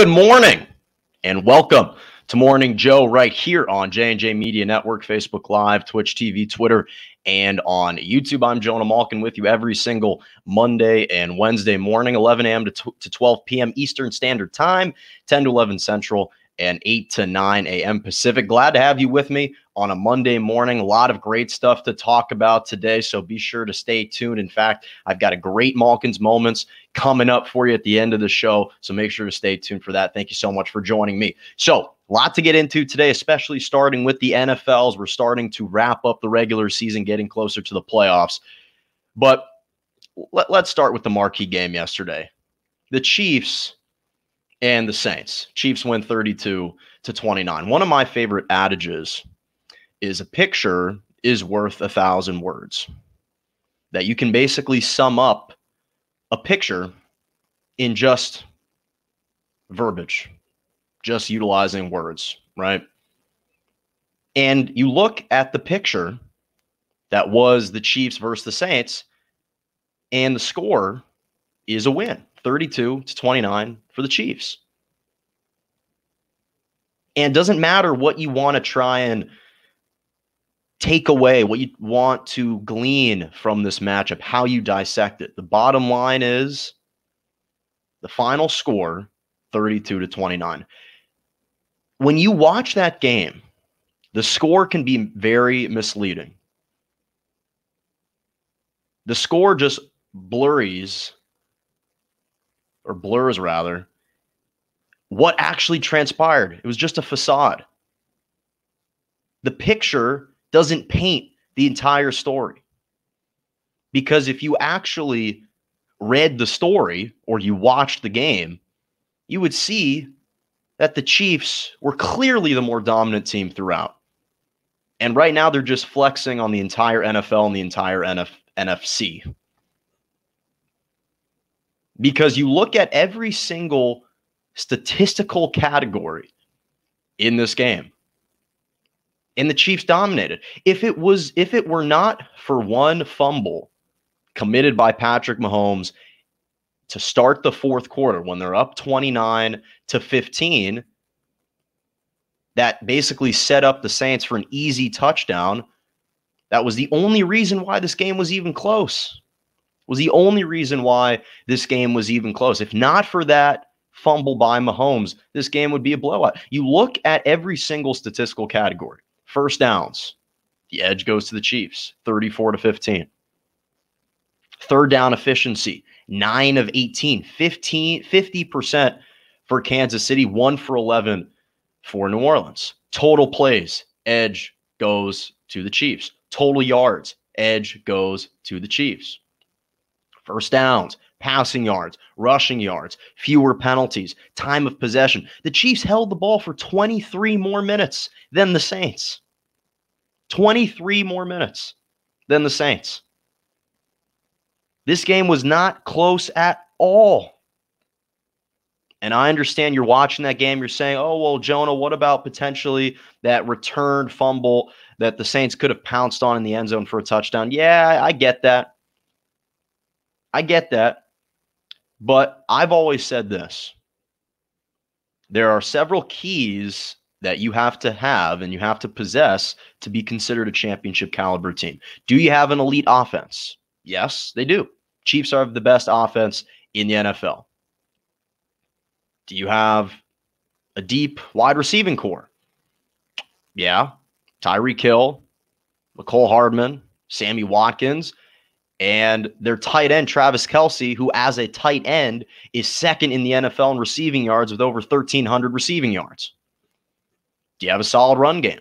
Good morning and welcome to Morning Joe right here on J&J Media Network, Facebook Live, Twitch TV, Twitter, and on YouTube. I'm Jonah Malkin with you every single Monday and Wednesday morning, 11 a.m. to 12 p.m. Eastern Standard Time, 10 to 11 Central, and 8 to 9 a.m. Pacific. Glad to have you with me on a Monday morning. A lot of great stuff to talk about today, so be sure to stay tuned. In fact, I've got a great Malkin's Moments coming up for you at the end of the show, so make sure to stay tuned for that. Thank you so much for joining me. So, a lot to get into today, especially starting with the NFLs. We're starting to wrap up the regular season, getting closer to the playoffs. But let's start with the marquee game yesterday. The Chiefs and the Saints. Chiefs win 32-29. One of my favorite adages is a picture is worth 1,000 words. That you can basically sum up a picture in just verbiage, just utilizing words, right? And you look at the picture that was the Chiefs versus the Saints, and the score is a win, 32-29 for the Chiefs. And it doesn't matter what you want to try and take away, what you want to glean from this matchup, how you dissect it. The bottom line is the final score, 32-29. When you watch that game, the score can be very misleading. The score just blurs what actually transpired. It was just a facade. The picture doesn't paint the entire story. Because if you actually read the story or you watched the game, you would see that the Chiefs were clearly the more dominant team throughout. And right now they're just flexing on the entire NFL and the entire NFC. Because you look at every single statistical category in this game, and the Chiefs dominated. If it were not for one fumble committed by Patrick Mahomes to start the fourth quarter when they're up 29-15, that basically set up the Saints for an easy touchdown. That was the only reason why this game was even close. If not for that fumble by Mahomes, this game would be a blowout. You look at every single statistical category. First downs, the edge goes to the Chiefs, 34-15. Third down efficiency, 9 of 18, 50% for Kansas City, 1 for 11 for New Orleans. Total plays, edge goes to the Chiefs. Total yards, edge goes to the Chiefs. First downs, passing yards, rushing yards, fewer penalties, time of possession. The Chiefs held the ball for 23 more minutes than the Saints. 23 more minutes than the Saints. This game was not close at all. And I understand you're watching that game, you're saying, oh, well, Jonah, what about potentially that return fumble that the Saints could have pounced on in the end zone for a touchdown? Yeah, I get that. But I've always said this. There are several keys that you have to have and you have to possess to be considered a championship caliber team. Do you have an elite offense? Yes, they do. Chiefs are the best offense in the NFL. Do you have a deep wide receiving core? Yeah. Tyreek Hill, Mecole Hardman, Sammy Watkins, and their tight end, Travis Kelce, who as a tight end is second in the NFL in receiving yards with over 1,300 receiving yards. Do you have a solid run game?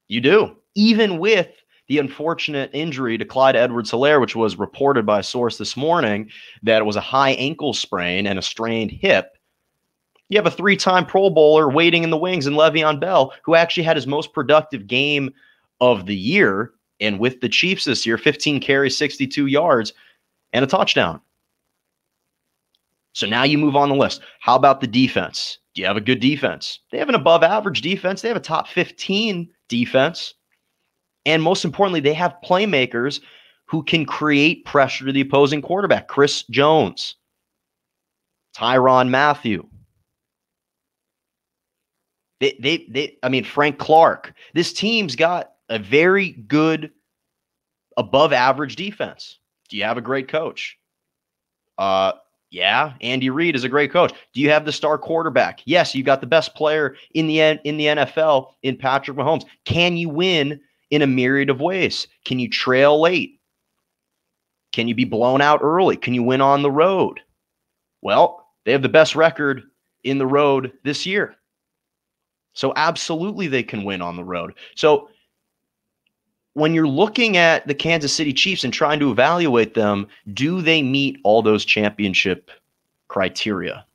You do. Even with the unfortunate injury to Clyde Edwards-Helaire, which was reported by a source this morning that it was a high ankle sprain and a strained hip, you have a 3-time Pro Bowler waiting in the wings in Le'Veon Bell, who actually had his most productive game of the year. And with the Chiefs this year, 15 carries, 62 yards, and a touchdown. So now you move on the list. How about the defense? Do you have a good defense? They have an above-average defense. They have a top 15 defense. And most importantly, they have playmakers who can create pressure to the opposing quarterback. Chris Jones, Tyrann Mathieu, I mean, Frank Clark. This team's got a very good, above average defense. Do you have a great coach? Yeah, Andy Reid is a great coach. Do you have the star quarterback? Yes, you got the best player in the NFL in Patrick Mahomes. Can you win in a myriad of ways? Can you trail late? Can you be blown out early? Can you win on the road? Well, they have the best record in the road this year. So absolutely they can win on the road. So when you're looking at the Kansas City Chiefs and trying to evaluate them, do they meet all those championship criteria?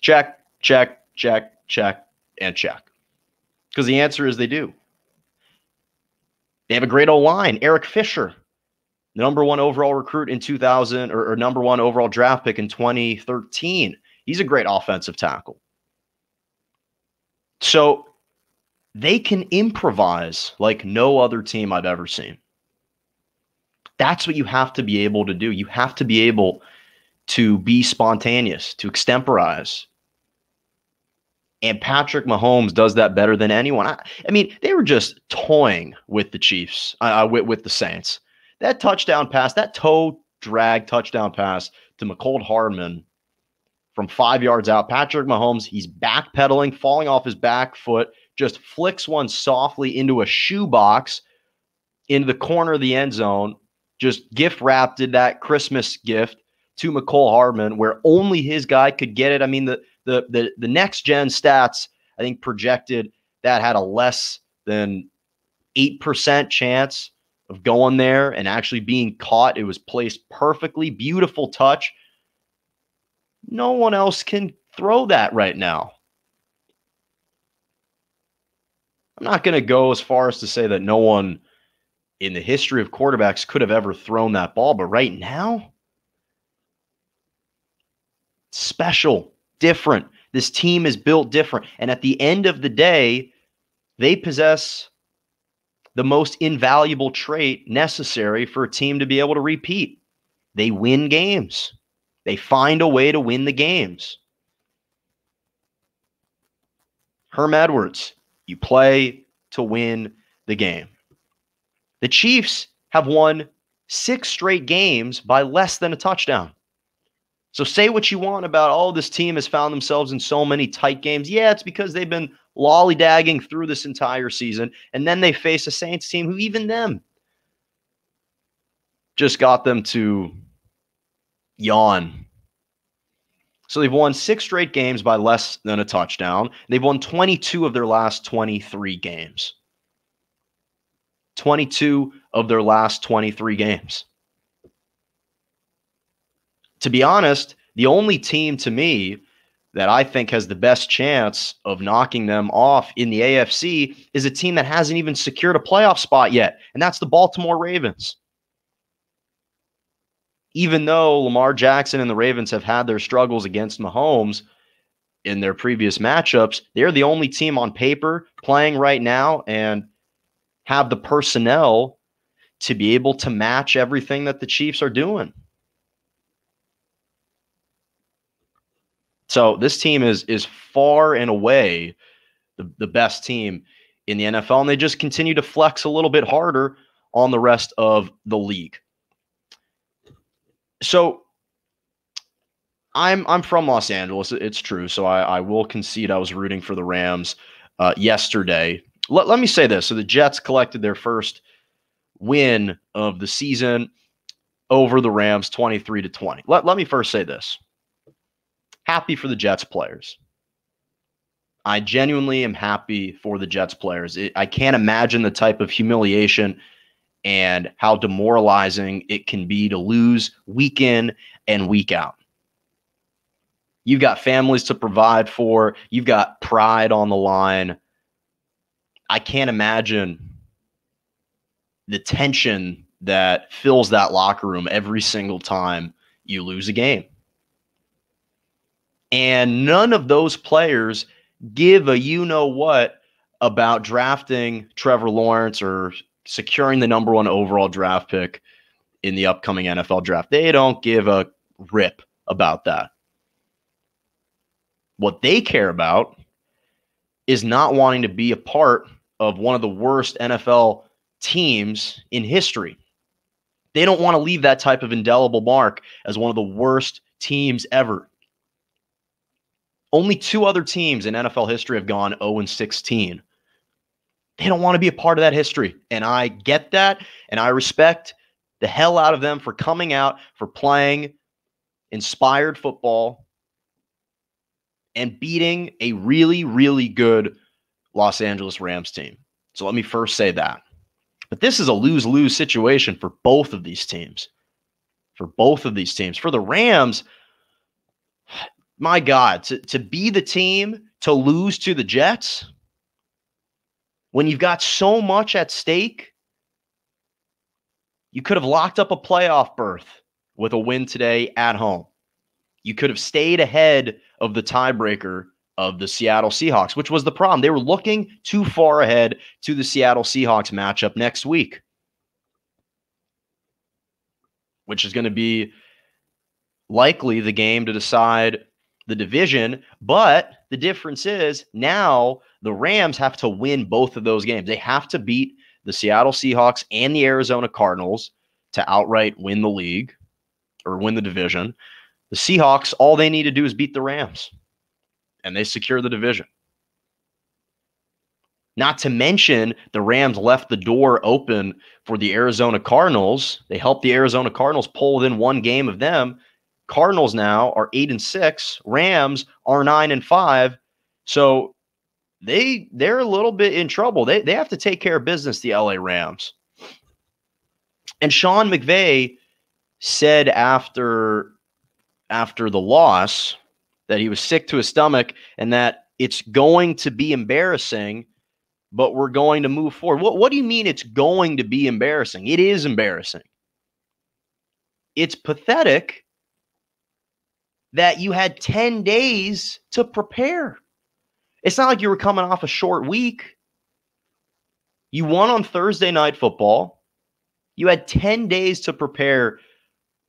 Check, check, check, check, and check. Because the answer is they do. They have a great O-line. Eric Fisher, the number one overall recruit in 2000, or number one overall draft pick in 2013. He's a great offensive tackle. So they can improvise like no other team I've ever seen. That's what you have to be able to do. You have to be able to be spontaneous, to extemporize. And Patrick Mahomes does that better than anyone. I mean, they were just toying with the Chiefs, with the Saints. That touchdown pass, that toe drag touchdown pass to McCole Hardman from 5 yards out. Patrick Mahomes, he's backpedaling, falling off his back foot, just flicks one softly into a shoebox into the corner of the end zone, just gift wrapped that Christmas gift to McCole Hardman where only his guy could get it. I mean, the next gen stats, I think, projected that had a less than 8% chance of going there and actually being caught. It was placed perfectly. Beautiful touch. No one else can throw that right now. I'm not going to go as far as to say that no one in the history of quarterbacks could have ever thrown that ball, but right now, special, different. This team is built different. And at the end of the day, they possess the most invaluable trait necessary for a team to be able to repeat. They win games. They find a way to win the games. Herm Edwards, you play to win the game. The Chiefs have won 6 straight games by less than a touchdown. So say what you want about, oh, this team has found themselves in so many tight games. Yeah, it's because they've been lollygagging through this entire season. And then they face a Saints team who even them just got them to yawn. So they've won 6 straight games by less than a touchdown. They've won 22 of their last 23 games. 22 of their last 23 games. To be honest, the only team to me that I think has the best chance of knocking them off in the AFC is a team that hasn't even secured a playoff spot yet, and that's the Baltimore Ravens. Even though Lamar Jackson and the Ravens have had their struggles against Mahomes in their previous matchups, they're the only team on paper playing right now and have the personnel to be able to match everything that the Chiefs are doing. So this team is far and away the best team in the NFL, and they just continue to flex a little bit harder on the rest of the league. So I'm from Los Angeles. It's true. So I will concede I was rooting for the Rams yesterday. Let me say this. So the Jets collected their first win of the season over the Rams, 23-20. Let me first say this. Happy for the Jets players. I genuinely am happy for the Jets players. I can't imagine the type of humiliation and how demoralizing it can be to lose week in and week out. You've got families to provide for. You've got pride on the line. I can't imagine the tension that fills that locker room every single time you lose a game. And none of those players give a you-know-what about drafting Trevor Lawrence or securing the number 1 overall draft pick in the upcoming NFL draft. They don't give a rip about that. What they care about is not wanting to be a part of one of the worst NFL teams in history. They don't want to leave that type of indelible mark as one of the worst teams ever. Only 2 other teams in NFL history have gone 0-16. They don't want to be a part of that history. And I get that, and I respect the hell out of them for coming out, for playing inspired football and beating a really, really good Los Angeles Rams team. So let me first say that. But this is a lose-lose situation for both of these teams. For both of these teams. For the Rams, my God, to be the team to lose to the Jets when you've got so much at stake, you could have locked up a playoff berth with a win today at home. You could have stayed ahead of the tiebreaker of the Seattle Seahawks, which was the problem. They were looking too far ahead to the Seattle Seahawks matchup next week, which is going to be likely the game to decide the division. But the difference is now the Rams have to win both of those games. They have to beat the Seattle Seahawks and the Arizona Cardinals to outright win the league or win the division. The Seahawks, all they need to do is beat the Rams, and they secure the division. Not to mention, the Rams left the door open for the Arizona Cardinals. They helped the Arizona Cardinals pull within 1 game of them. Cardinals now are 8-6. Rams are 9-5. So they're a little bit in trouble. They have to take care of business, the LA Rams. And Sean McVay said after the loss that he was sick to his stomach and that it's going to be embarrassing, but we're going to move forward. What do you mean it's going to be embarrassing? It is embarrassing. It's pathetic that you had 10 days to prepare. It's not like you were coming off a short week. You won on Thursday Night Football. You had 10 days to prepare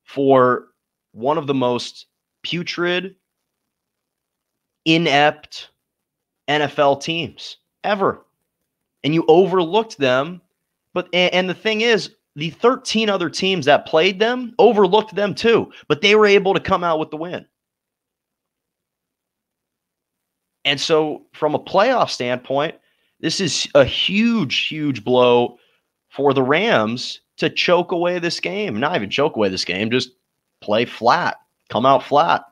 for one of the most putrid, inept NFL teams ever. And you overlooked them. And the thing is, the 13 other teams that played them overlooked them too, but they were able to come out with the win. And so from a playoff standpoint, this is a huge, huge blow for the Rams to choke away this game. Not even choke away this game, just play flat, come out flat.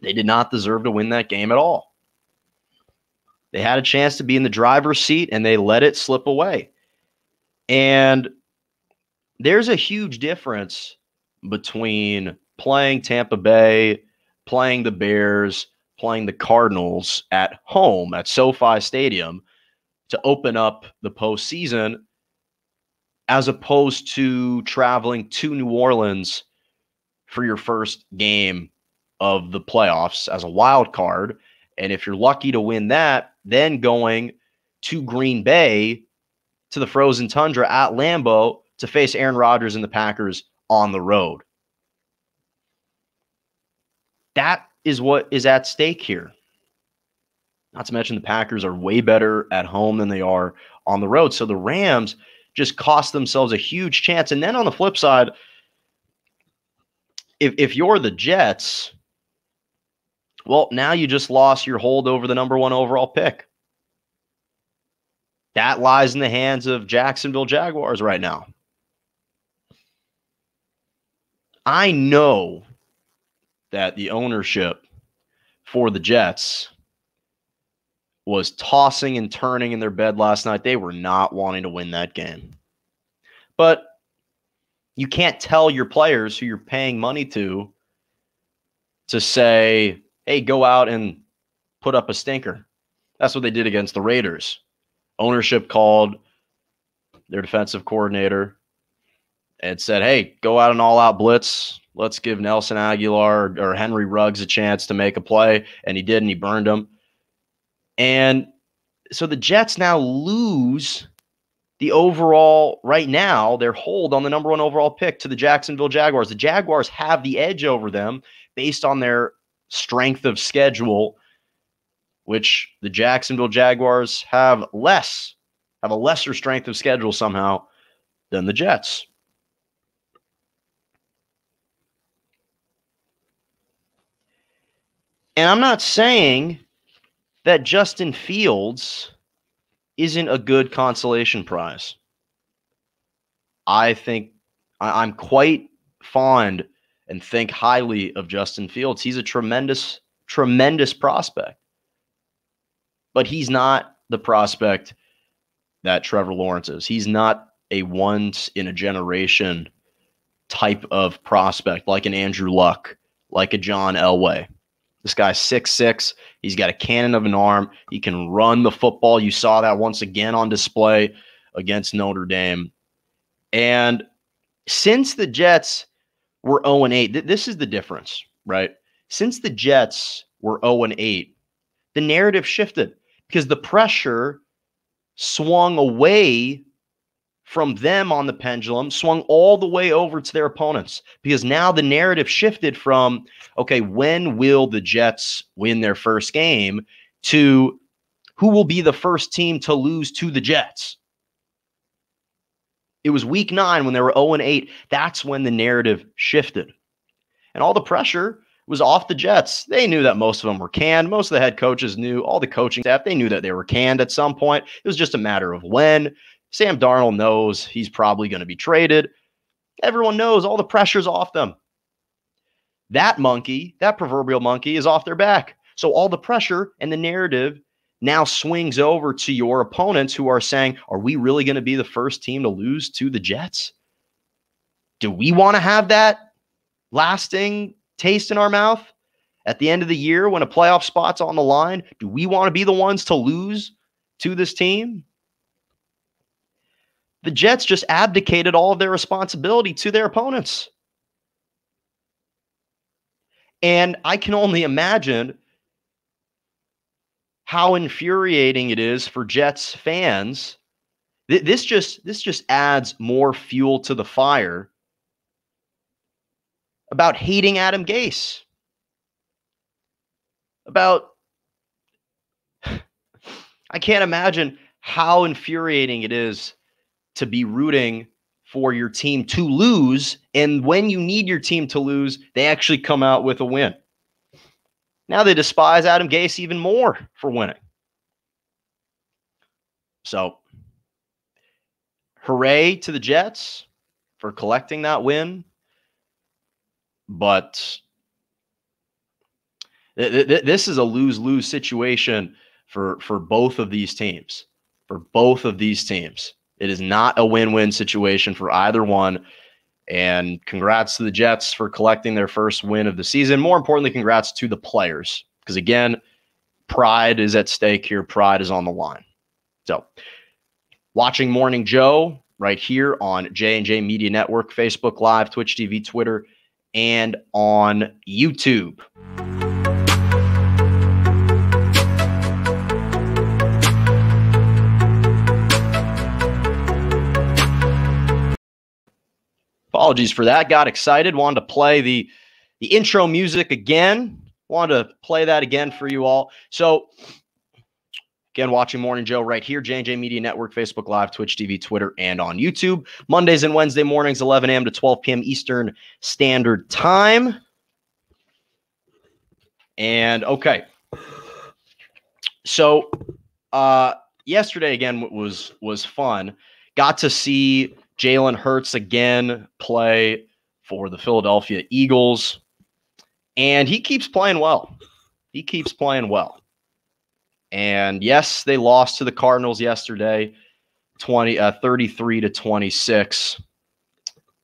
They did not deserve to win that game at all. They had a chance to be in the driver's seat, and they let it slip away. And there's a huge difference between playing Tampa Bay, playing the Bears, playing the Cardinals at home at SoFi Stadium to open up the postseason, as opposed to traveling to New Orleans for your first game of the playoffs as a wild card. And if you're lucky to win that, then going to Green Bay to the frozen tundra at Lambeau to face Aaron Rodgers and the Packers on the road. That is what is at stake here. Not to mention the Packers are way better at home than they are on the road. So the Rams just cost themselves a huge chance. And then on the flip side, if you're the Jets, well, now you just lost your hold over the number 1 overall pick. That lies in the hands of Jacksonville Jaguars right now. I know that the ownership for the Jets was tossing and turning in their bed last night. They were not wanting to win that game. But you can't tell your players who you're paying money to say, hey, go out and put up a stinker. That's what they did against the Raiders. Ownership called their defensive coordinator and said, hey, go out an all-out blitz. Let's give Nelson Aguilar or Henry Ruggs a chance to make a play. And he did, and he burned him. And so the Jets now lose the overall, right now, their hold on the number 1 overall pick to the Jacksonville Jaguars. The Jaguars have the edge over them based on their strength of schedule which the Jacksonville Jaguars have a lesser strength of schedule somehow than the Jets. And I'm not saying that Justin Fields isn't a good consolation prize. I think I'm quite fond and think highly of Justin Fields. He's a tremendous, tremendous prospect. But he's not the prospect that Trevor Lawrence is. He's not a once-in-a-generation type of prospect like an Andrew Luck, like a John Elway. This guy's 6'6". He's got a cannon of an arm. He can run the football. You saw that once again on display against Notre Dame. And since the Jets were 0-8, this is the difference, right? Since the Jets were 0-8, the narrative shifted because the pressure swung away from them on the pendulum, swung all the way over to their opponents, because now the narrative shifted from, okay, when will the Jets win their first game, to who will be the first team to lose to the Jets. It was week 9 when they were 0-8. That's when the narrative shifted. And all the pressure was off the Jets. They knew that most of them were canned. Most of the head coaches knew, all the coaching staff, they knew that they were canned at some point. It was just a matter of when. Sam Darnold knows he's probably going to be traded. Everyone knows all the pressure's off them. That monkey, that proverbial monkey, is off their back. So all the pressure and the narrative now swings over to your opponents who are saying, are we really going to be the first team to lose to the Jets? Do we want to have that lasting taste in our mouth at the end of the year when a playoff spot's on the line? Do we want to be the ones to lose to this team? The Jets just abdicated all of their responsibility to their opponents. And I can only imagine how infuriating it is for Jets fans. This just adds more fuel to the fire about hating Adam Gase. I can't imagine how infuriating it is to be rooting for your team to lose, and when you need your team to lose, they actually come out with a win. Now they despise Adam Gase even more for winning. So, hooray to the Jets for collecting that win. But this is a lose-lose situation for both of these teams. For both of these teams. It is not a win-win situation for either one. And congrats to the Jets for collecting their first win of the season. More importantly, congrats to the players. Because again, pride is at stake here. Pride is on the line. So, watching Morning Joe right here on J&J Media Network, Facebook Live, Twitch TV, Twitter, and on YouTube. Apologies for that. Got excited. Wanted to play the intro music again. Wanted to play that again for you all. So, again, watching Morning Joe right here, J&J Media Network, Facebook Live, Twitch TV, Twitter, and on YouTube. Mondays and Wednesday mornings, 11 a.m. to 12 p.m. Eastern Standard Time. And, okay. So, yesterday, again, was fun. Got to see Jalen Hurts again play for the Philadelphia Eagles. And he keeps playing well. He keeps playing well. And yes, they lost to the Cardinals yesterday, 33-26.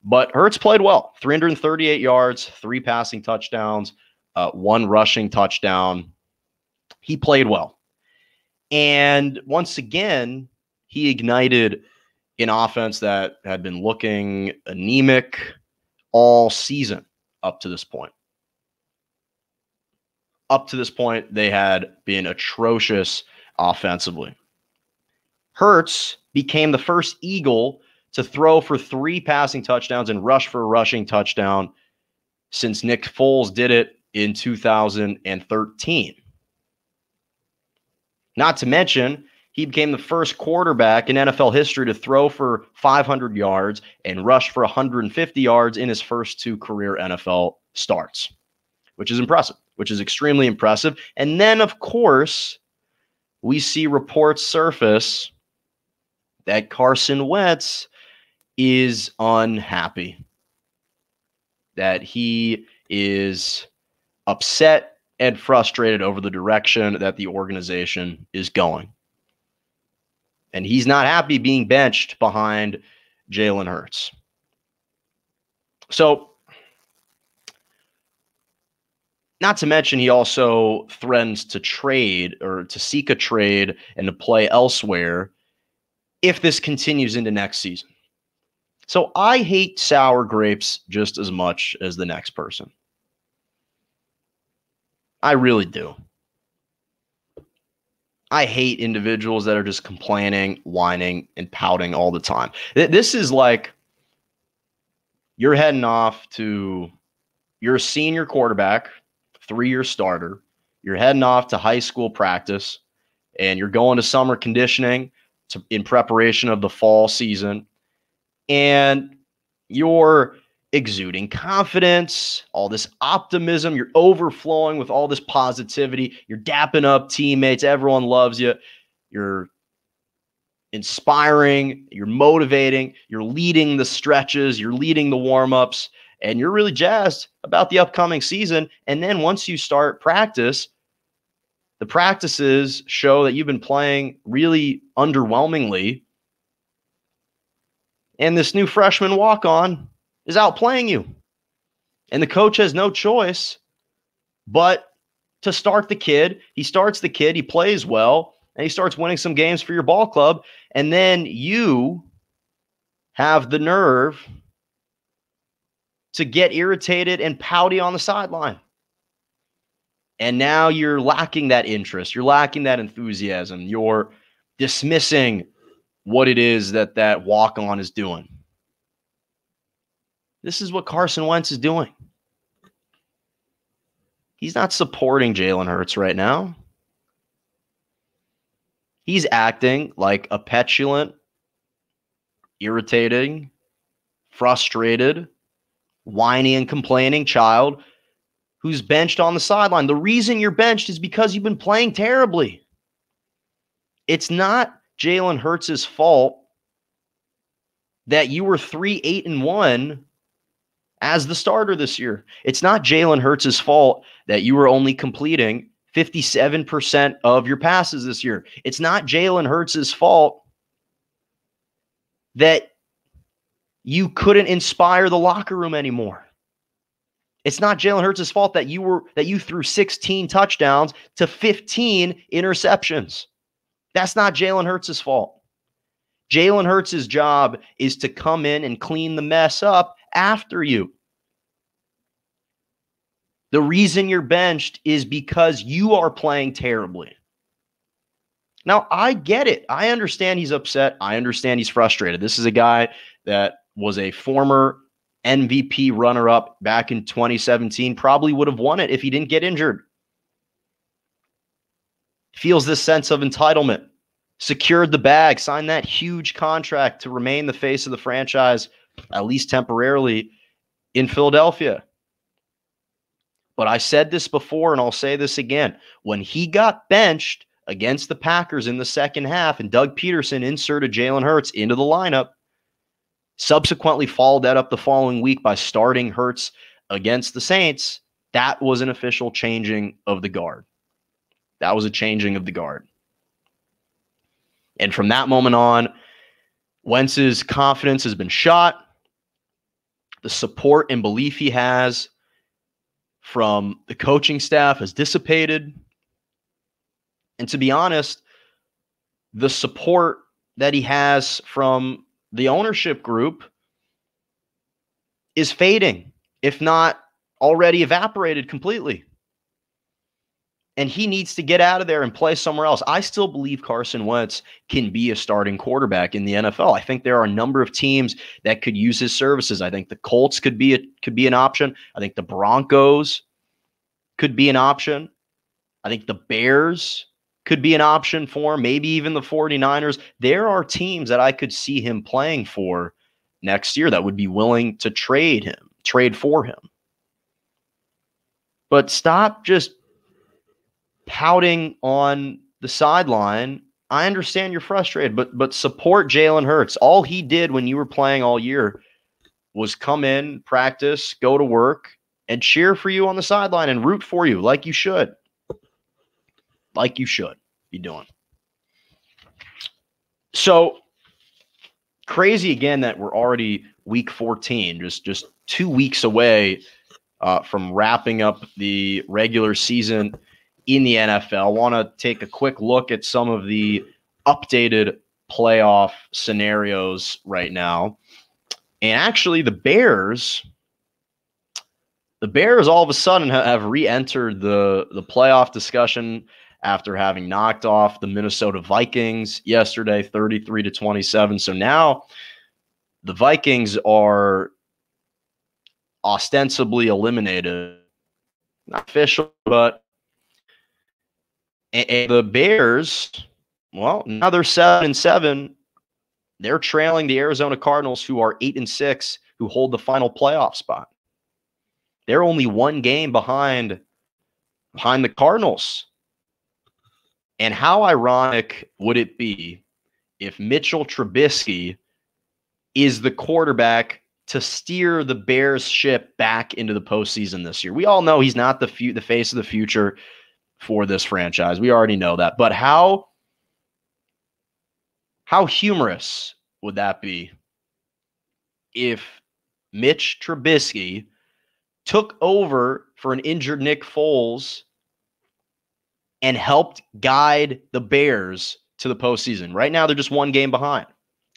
But Hurts played well. 338 yards, 3 passing touchdowns, 1 rushing touchdown. He played well. And once again, he ignited an offense that had been looking anemic all season up to this point. Up to this point, they had been atrocious offensively. Hurts became the first Eagle to throw for 3 passing touchdowns and rush for a rushing touchdown since Nick Foles did it in 2013. Not to mention, he became the first quarterback in NFL history to throw for 500 yards and rush for 150 yards in his first 2 career NFL starts, which is impressive, which is extremely impressive. And then, of course, we see reports surface that Carson Wentz is unhappy, that he is upset and frustrated over the direction that the organization is going. And he's not happy being benched behind Jalen Hurts. So, not to mention, he also threatens to trade or to seek a trade and to play elsewhere if this continues into next season. So I hate sour grapes just as much as the next person. I really do. I hate individuals that are just complaining, whining, and pouting all the time. This is like you're heading off to, you're a senior quarterback, 3-year starter. You're heading off to high school practice, and you're going to summer conditioning in preparation of the fall season. And you're exuding confidence, all this optimism. You're overflowing with all this positivity. You're dapping up teammates. Everyone loves you. You're inspiring. You're motivating. You're leading the stretches. You're leading the warm-ups. And you're really jazzed about the upcoming season. And then once you start practice, the practices show that you've been playing really underwhelmingly. And this new freshman walk-on is outplaying you. And the coach has no choice but to start the kid. He starts the kid, he plays well, and he starts winning some games for your ball club. And then you have the nerve to get irritated and pouty on the sideline. And now you're lacking that interest. You're lacking that enthusiasm. You're dismissing what it is that walk-on is doing. This is what Carson Wentz is doing. He's not supporting Jalen Hurts right now. He's acting like a petulant, irritating, frustrated, whiny and complaining child who's benched on the sideline. The reason you're benched is because you've been playing terribly. It's not Jalen Hurts' fault that you were 3-8-1 as the starter this year. It's not Jalen Hurts' fault that you were only completing 57% of your passes this year. It's not Jalen Hurts' fault that you couldn't inspire the locker room anymore. It's not Jalen Hurts' fault that you threw 16 touchdowns to 15 interceptions. That's not Jalen Hurts' fault. Jalen Hurts' job is to come in and clean the mess up after you. The reason you're benched is because you are playing terribly. Now, I get it. I understand he's upset. I understand he's frustrated. This is a guy that was a former MVP runner-up back in 2017, probably would have won it if he didn't get injured. Feels this sense of entitlement, secured the bag, signed that huge contract to remain the face of the franchise, at least temporarily, in Philadelphia. But I said this before, and I'll say this again. When he got benched against the Packers in the second half, and Doug Peterson inserted Jalen Hurts into the lineup, subsequently followed that up the following week by starting Hurts against the Saints, that was an official changing of the guard. That was a changing of the guard. And from that moment on, Wentz's confidence has been shot. The support and belief he has from the coaching staff has dissipated. And to be honest, the support that he has from the ownership group is fading, if not already evaporated completely. And he needs to get out of there and play somewhere else. I still believe Carson Wentz can be a starting quarterback in the NFL. I think there are a number of teams that could use his services. I think the Colts could be an option. I think the Broncos could be an option. I think the Bears could be an option for him, maybe even the 49ers. There are teams that I could see him playing for next year that would be willing to trade for him. But stop just pouting on the sideline. I understand you're frustrated, but support Jalen Hurts. All he did when you were playing all year was come in, practice, go to work, and cheer for you on the sideline and root for you like you should. Like you should be doing. So crazy again that we're already week 14, just 2 weeks away from wrapping up the regular season in the NFL. Want to take a quick look at some of the updated playoff scenarios right now. And actually the Bears all of a sudden have re-entered the playoff discussion after having knocked off the Minnesota Vikings yesterday, 33-27. So now the Vikings are ostensibly eliminated. Not official, but and the Bears, well, now they're 7-7. They're trailing the Arizona Cardinals, who are 8-6, who hold the final playoff spot. They're only one game behind the Cardinals. And how ironic would it be if Mitchell Trubisky is the quarterback to steer the Bears ship back into the postseason this year? We all know he's not the face of the future for this franchise. We already know that. But how humorous would that be if Mitch Trubisky took over for an injured Nick Foles and helped guide the Bears to the postseason? Right now, they're just one game behind.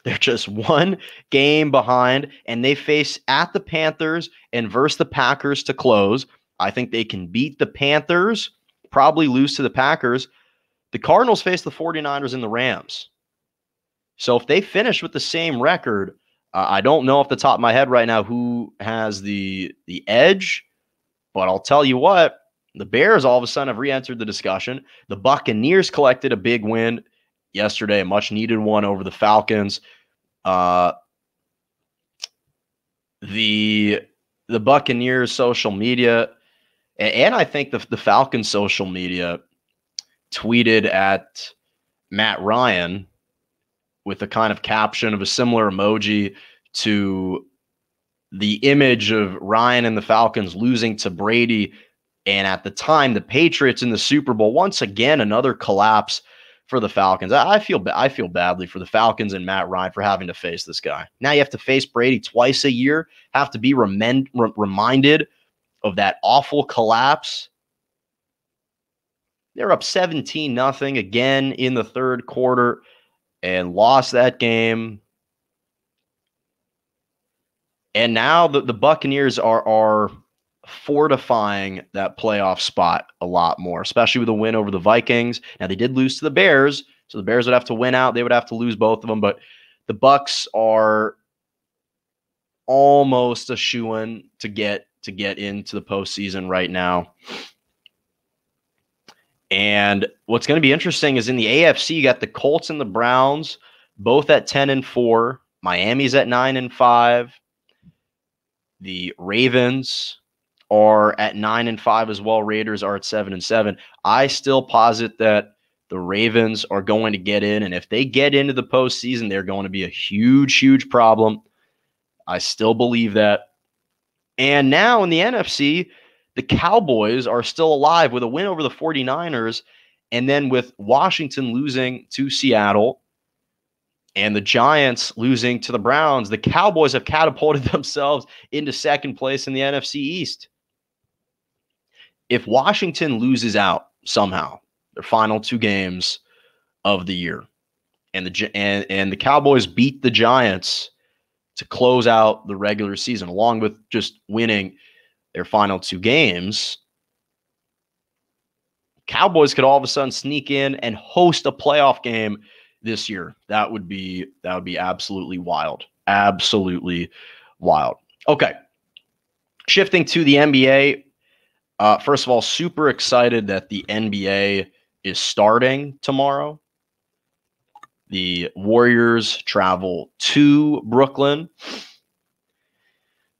They're just one game behind, and they face at the Panthers and versus the Packers to close. I think they can beat the Panthers, probably lose to the Packers. The Cardinals face the 49ers and the Rams. So if they finish with the same record, I don't know off the top of my head right now who has the edge, but I'll tell you what, the Bears all of a sudden have re-entered the discussion. The Buccaneers collected a big win yesterday, a much-needed one over the Falcons. The Buccaneers social media, and I think the Falcons social media tweeted at Matt Ryan with a kind of caption of a similar emoji to the image of Ryan and the Falcons losing to Brady, and at the time, the Patriots in the Super Bowl. Once again, another collapse for the Falcons. I feel badly for the Falcons and Matt Ryan for having to face this guy. Now you have to face Brady twice a year, have to be reminded of that awful collapse. They're up 17-0 again in the third quarter and lost that game. And now the Buccaneers are fortifying that playoff spot a lot more, especially with a win over the Vikings. Now, they did lose to the Bears, so the Bears would have to win out. They would have to lose both of them, but the Bucs are almost a shoo-in to get into the postseason right now. And what's going to be interesting is in the AFC, you got the Colts and the Browns, both at 10-4. Miami's at 9-5. The Ravens are at 9-5 as well. Raiders are at 7-7. I still posit that the Ravens are going to get in, and if they get into the postseason, they're going to be a huge, huge problem. I still believe that. And now in the NFC, the Cowboys are still alive with a win over the 49ers, and then with Washington losing to Seattle and the Giants losing to the Browns, the Cowboys have catapulted themselves into second place in the NFC East. If Washington loses out somehow, their final two games of the year, and the Cowboys beat the Giants to close out the regular season, along with just winning their final two games, Cowboys could all of a sudden sneak in and host a playoff game this year. That would be absolutely wild. Absolutely wild. Okay. Shifting to the NBA. First of all, super excited that the NBA is starting tomorrow. The Warriors travel to Brooklyn.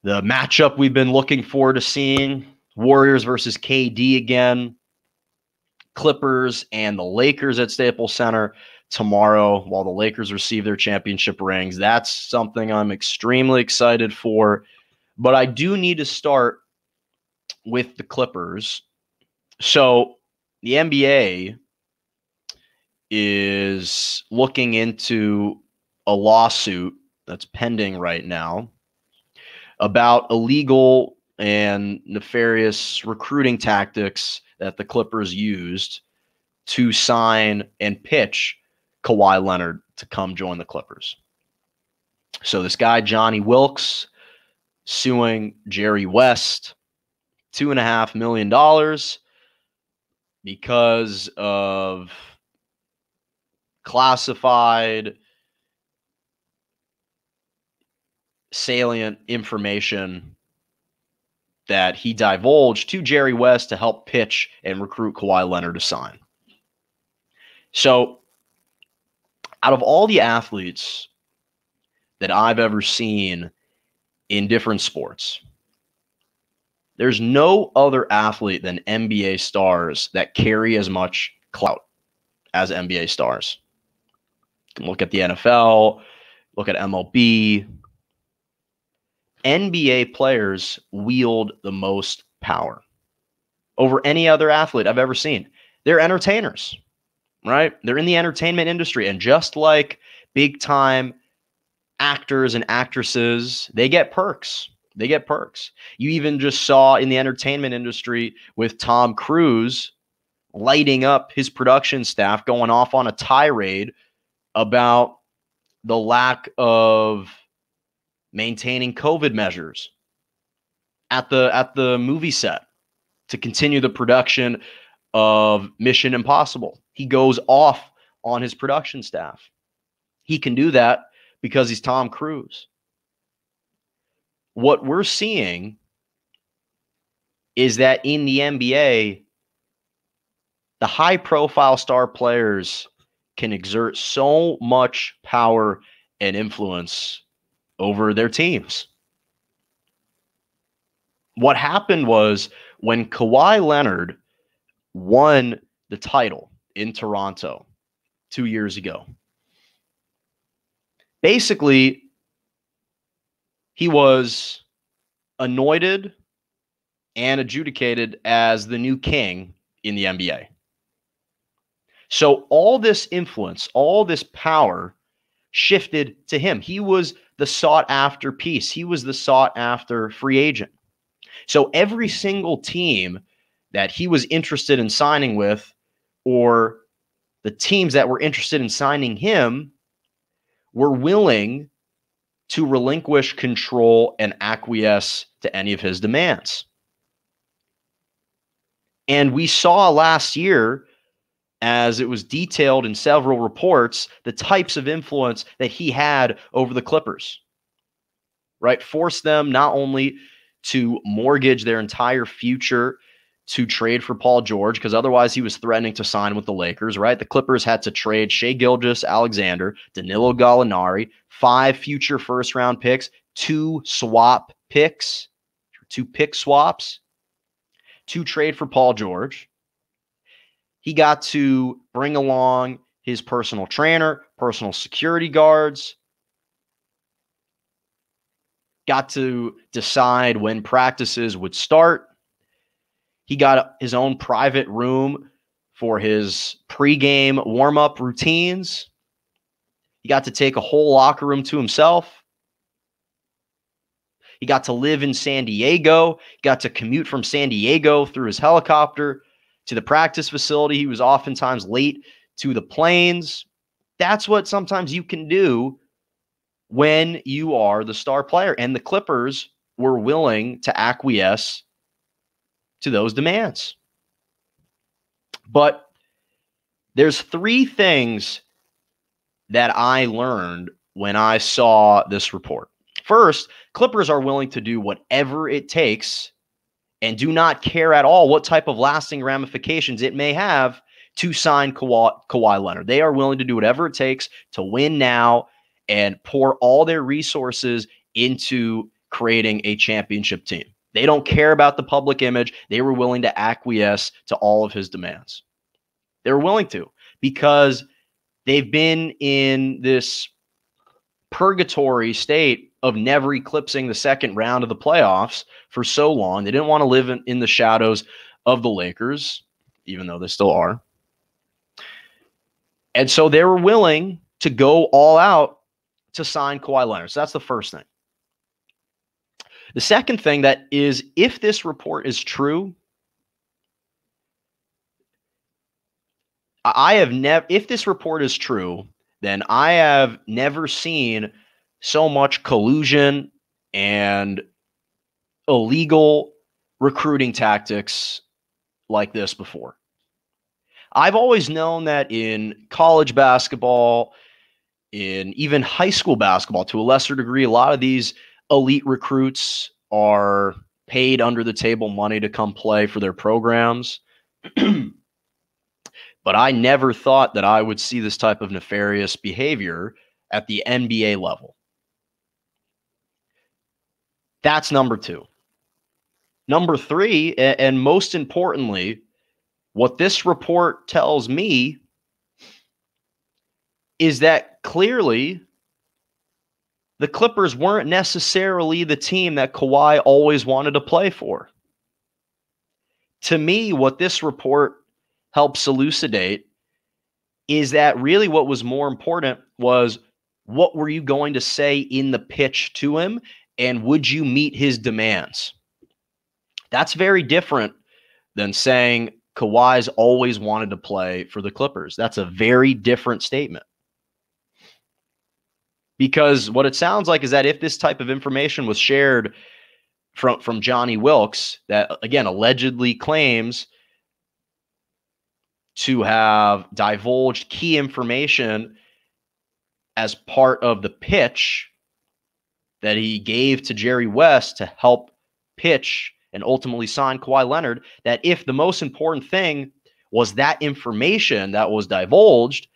The matchup we've been looking forward to seeing, Warriors versus KD again. Clippers and the Lakers at Staples Center tomorrow while the Lakers receive their championship rings. That's something I'm extremely excited for. But I do need to start with the Clippers. So the NBA is looking into a lawsuit that's pending right now about illegal and nefarious recruiting tactics that the Clippers used to sign and pitch Kawhi Leonard to come join the Clippers. So this guy, Johnny Wilkes, suing Jerry West $2.5 million because of classified salient information that he divulged to Jerry West to help pitch and recruit Kawhi Leonard to sign. So out of all the athletes that I've ever seen in different sports, there's no other athlete than NBA stars that carry as much clout as NBA stars. You can look at the NFL, look at MLB. NBA players wield the most power over any other athlete I've ever seen. They're entertainers, right? They're in the entertainment industry. And just like big time actors and actresses, they get perks. They get perks. You even just saw in the entertainment industry with Tom Cruise lighting up his production staff, going off on a tirade about the lack of maintaining COVID measures at the movie set to continue the production of Mission Impossible. He goes off on his production staff. He can do that because he's Tom Cruise. What we're seeing is that in the NBA, the high-profile star players can exert so much power and influence over their teams. What happened was when Kawhi Leonard won the title in Toronto 2 years ago, basically, he was anointed and adjudicated as the new king in the NBA. So all this influence, all this power shifted to him. He was the sought-after piece. He was the sought-after free agent. So every single team that he was interested in signing with, or the teams that were interested in signing him, were willing to relinquish control and acquiesce to any of his demands. And we saw last year, as it was detailed in several reports, the types of influence that he had over the Clippers, right? Forced them not only to mortgage their entire future to trade for Paul George, because otherwise he was threatening to sign with the Lakers, right? The Clippers had to trade Shai Gilgeous-Alexander, Danilo Gallinari, 5 future first-round picks, 2 swap picks, 2 pick swaps to trade for Paul George. He got to bring along his personal trainer, personal security guards, got to decide when practices would start. He got his own private room for his pregame warm-up routines. He got to take a whole locker room to himself. He got to live in San Diego. He got to commute from San Diego through his helicopter to the practice facility. He was oftentimes late to the planes. That's what sometimes you can do when you are the star player. And the Clippers were willing to acquiesce to those demands. But there's 3 things that I learned when I saw this report. First, Clippers are willing to do whatever it takes and do not care at all what type of lasting ramifications it may have to sign Kawhi Leonard. They are willing to do whatever it takes to win now and pour all their resources into creating a championship team. They don't care about the public image. They were willing to acquiesce to all of his demands. They were willing to because they've been in this purgatory state of never eclipsing the second round of the playoffs for so long. They didn't want to live in the shadows of the Lakers, even though they still are. And so they were willing to go all out to sign Kawhi Leonard. So that's the first thing. The second thing that is, if this report is true, if this report is true, then I have never seen so much collusion and illegal recruiting tactics like this before. I've always known that in college basketball, in even high school basketball to a lesser degree, a lot of these elite recruits are paid under the table money to come play for their programs. But I never thought that I would see this type of nefarious behavior at the NBA level. That's number two. Number three, and most importantly, what this report tells me is that clearly the Clippers weren't necessarily the team that Kawhi always wanted to play for. To me, what this report helps elucidate is that really what was more important was what were you going to say in the pitch to him, and would you meet his demands? That's very different than saying Kawhi's always wanted to play for the Clippers. That's a very different statement. Because what it sounds like is that if this type of information was shared from Johnny Wilkes, that again allegedly claims to have divulged key information as part of the pitch that he gave to Jerry West to help pitch and ultimately sign Kawhi Leonard, that if the most important thing was that information that was divulged,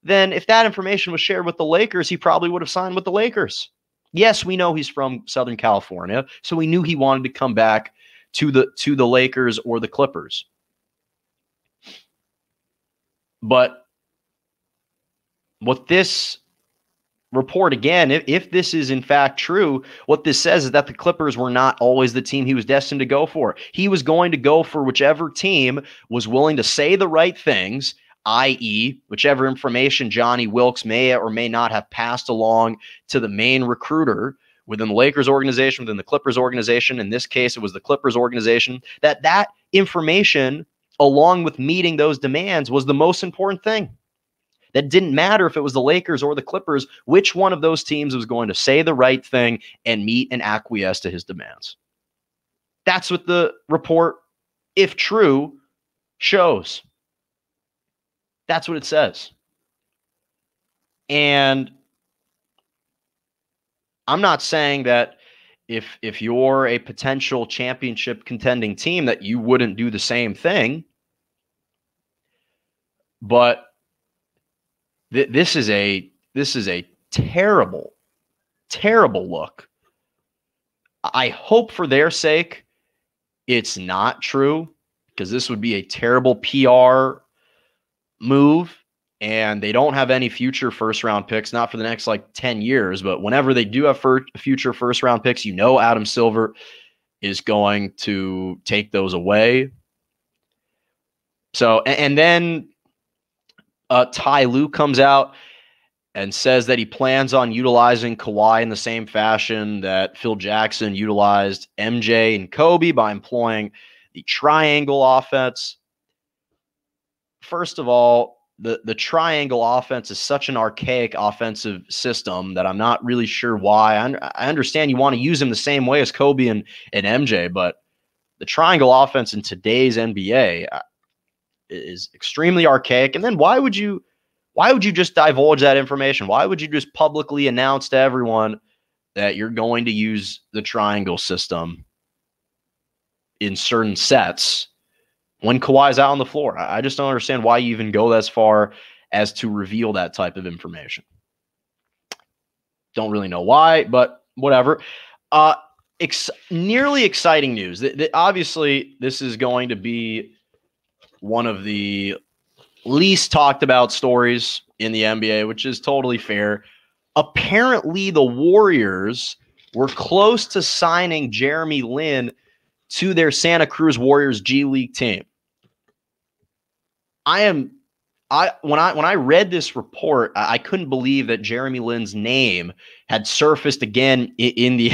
then if that information was shared with the Lakers, he probably would have signed with the Lakers. Yes, we know he's from Southern California, so we knew he wanted to come back to the Lakers or the Clippers. But what this report, again, if this is in fact true, what this says is that the Clippers were not always the team he was destined to go for. He was going to go for whichever team was willing to say the right things, i.e., whichever information Johnny Wilkes may or may not have passed along to the main recruiter within the Lakers organization, within the Clippers organization. In this case, it was the Clippers organization. That information, along with meeting those demands, was the most important thing. That didn't matter if it was the Lakers or the Clippers, which one of those teams was going to say the right thing and meet and acquiesce to his demands. That's what the report, if true, shows. That's what it says. And I'm not saying that if you're a potential championship contending team that you wouldn't do the same thing, but this is a terrible, terrible look. I hope for their sake it's not true, because this would be a terrible PR move, and they don't have any future first-round picks, not for the next 10 years, but whenever they do have future first-round picks, Adam Silver is going to take those away. So, and then Ty Lue comes out and says that he plans on utilizing Kawhi in the same fashion that Phil Jackson utilized MJ and Kobe by employing the triangle offense. First of all, the triangle offense is such an archaic offensive system that I'm not really sure why. I understand you want to use them the same way as Kobe and MJ, but the triangle offense in today's NBA is extremely archaic. And then why would you just divulge that information? Why would you just publicly announce to everyone that you're going to use the triangle system in certain sets when Kawhi's out on the floor. I just don't understand why you even go as far as to reveal that type of information. Don't really know why, but whatever. Nearly exciting news. Obviously, this is going to be one of the least talked about stories in the NBA, which is totally fair. Apparently, the Warriors were close to signing Jeremy Lin to their Santa Cruz Warriors G League team. When I read this report, I couldn't believe that Jeremy Lin's name had surfaced again in the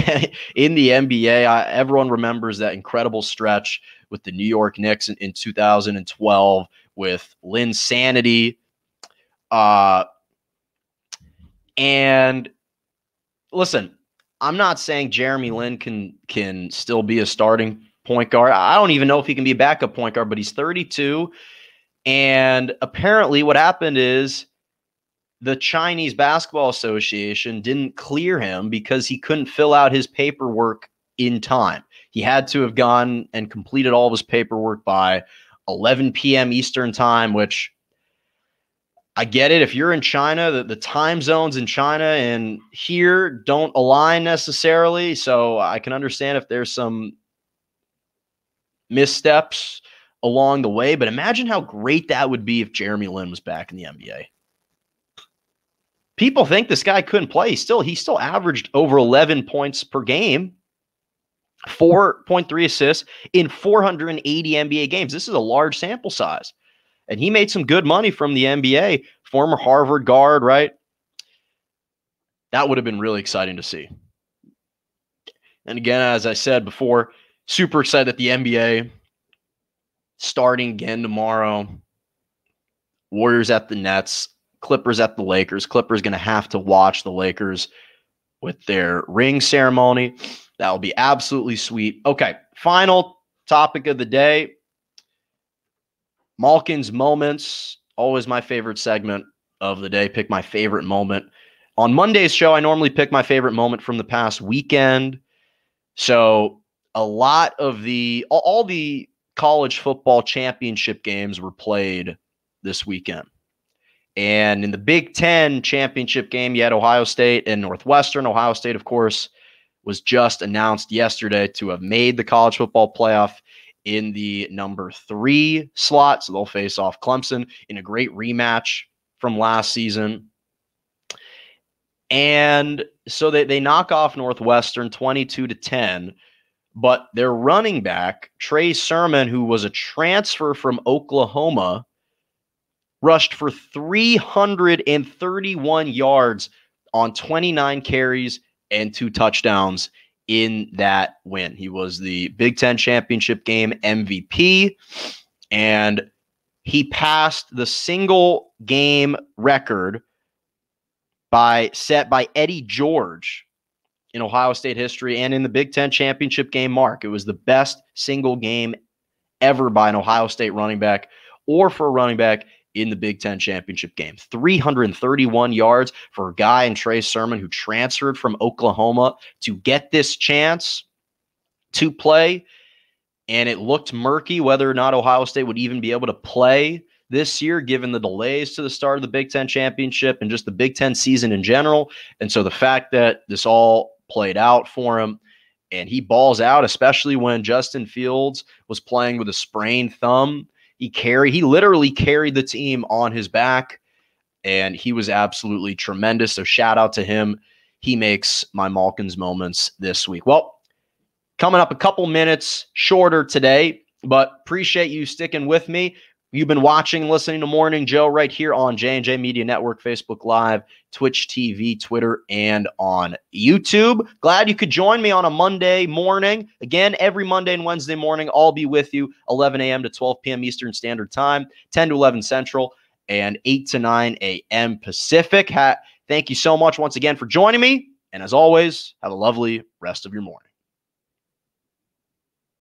in the NBA. Everyone remembers that incredible stretch with the New York Knicks in 2012 with Lin's sanity. And listen, I'm not saying Jeremy Lin can still be a starting point guard. I don't even know if he can be a backup point guard, but he's 32. And apparently what happened is the Chinese Basketball Association didn't clear him because he couldn't fill out his paperwork in time. He had to have gone and completed all of his paperwork by 11 p.m. Eastern time, which I get it. If you're in China, the time zones in China and here don't align necessarily. So I can understand if there's some missteps along the way, but imagine how great that would be if Jeremy Lin was back in the NBA. People think this guy couldn't play. He still averaged over 11 points per game, 4.3 assists in 480 NBA games. This is a large sample size. And he made some good money from the NBA, former Harvard guard, right? That would have been really exciting to see. And again, as I said before, super excited that the NBA starting again tomorrow. Warriors at the Nets, Clippers at the Lakers. Clippers going to have to watch the Lakers with their ring ceremony. That will be absolutely sweet. Okay, final topic of the day. Malkin's Moments, always my favorite segment of the day. Pick my favorite moment. On Monday's show, I normally pick my favorite moment from the past weekend. So a lot of all the college football championship games were played this weekend. And in the Big Ten championship game, you had Ohio State and Northwestern. Ohio State, of course, was just announced yesterday to have made the college football playoff in the number 3 slot. So they'll face off Clemson in a great rematch from last season. And so they knock off Northwestern 22-10. But their running back, Trey Sermon, who was a transfer from Oklahoma, rushed for 331 yards on 29 carries and 2 touchdowns in that win. He was the Big Ten championship game MVP, and he passed the single game record set by Eddie George in Ohio State history and in the Big Ten championship game mark. It was the best single game ever by an Ohio State running back or for a running back in the Big Ten championship game. 331 yards for a guy in Trey Sermon who transferred from Oklahoma to get this chance to play. And it looked murky whether or not Ohio State would even be able to play this year, given the delays to the start of the Big Ten championship and just the Big Ten season in general. And so the fact that this all played out for him and he balls out, especially when Justin Fields was playing with a sprained thumb. He literally carried the team on his back, and he was absolutely tremendous. So shout out to him. He makes my Malkin's Moments this week. Well, coming up a couple minutes shorter today, but appreciate you sticking with me. You've been watching and listening to Morning Joe right here on J&J Media Network, Facebook Live, Twitch TV, Twitter, and on YouTube. Glad you could join me on a Monday morning. Again, every Monday and Wednesday morning, I'll be with you 11 a.m. to 12 p.m. Eastern Standard Time, 10 to 11 Central, and 8 to 9 a.m. Pacific. Thank you so much once again for joining me. And as always, have a lovely rest of your morning.